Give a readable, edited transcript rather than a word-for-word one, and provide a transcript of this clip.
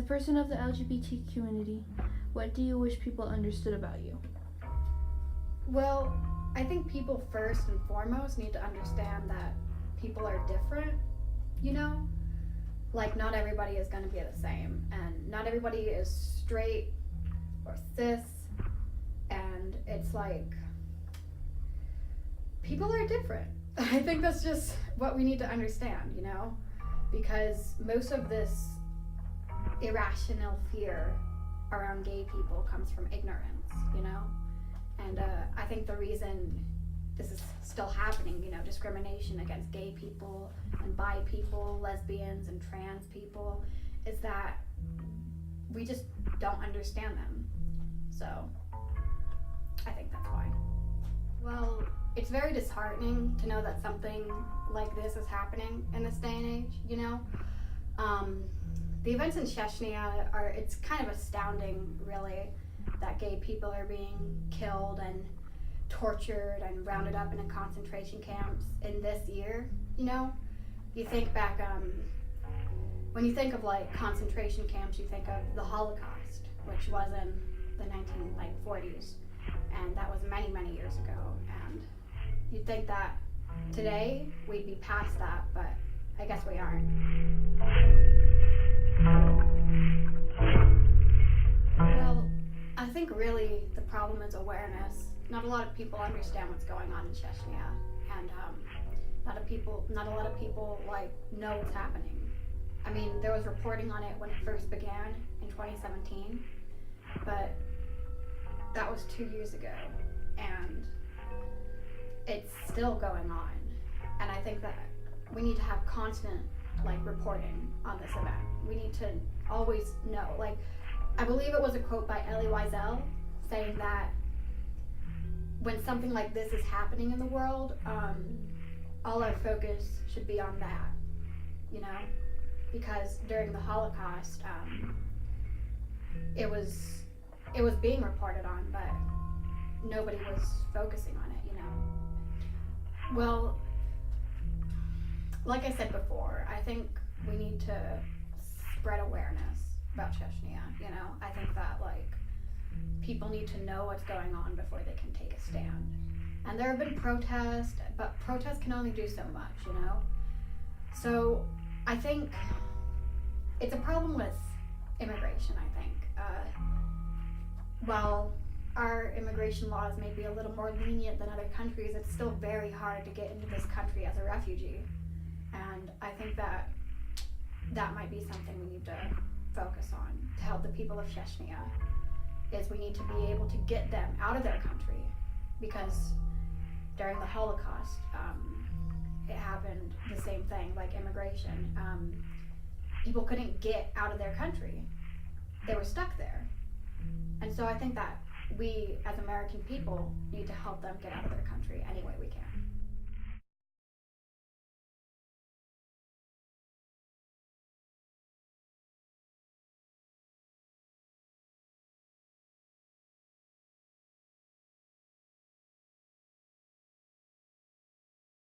person of the LGBT community, what do you wish people understood about you? Well, I think people first and foremost need to understand that people are different, you know? Like, not everybody is going to be the same, and not everybody is straight or cis, and it's like, people are different. I think that's just what we need to understand, you know? Because most of this irrational fear around gay people comes from ignorance, you know? And I think the reason this is still happening, you know, discrimination against gay people and bi people, lesbians and trans people, is that we just don't understand them. So I think that's why. Well, it's very disheartening to know that something like this is happening in this day and age, you know? The events in Chechnya it's kind of astounding, really, that gay people are being killed and tortured and rounded up in concentration camps in this year, you know? You think back, when you think of like concentration camps, you think of the Holocaust, which was in the 1940s, and that was many, many years ago. And you'd think that today we'd be past that, but I guess we aren't. Well, I think really the problem is awareness. Not a lot of people understand what's going on in Chechnya, and not a lot of people like know what's happening. I mean, there was reporting on it when it first began in 2017, but that was 2 years ago, and it's still going on. And I think that we need to have constant like reporting on this event. We need to always know. Like, I believe it was a quote by Elie Wiesel saying that when something like this is happening in the world, all our focus should be on that, you know? Because during the Holocaust, it was being reported on, but nobody was focusing on it, you know? Well, like I said before, I think we need to spread awareness about Chechnya, you know? I think that, like, people need to know what's going on before they can take a stand. And there have been protests, but protests can only do so much, you know? So I think it's a problem with immigration, I think. While our immigration laws may be a little more lenient than other countries, it's still very hard to get into this country as a refugee. And I think that might be something we need to focus on to help the people of Chechnya, is we need to be able to get them out of their country, because during the Holocaust, it happened the same thing, like immigration. People couldn't get out of their country. They were stuck there. And so I think that we, as American people, need to help them get out of their country any way we can.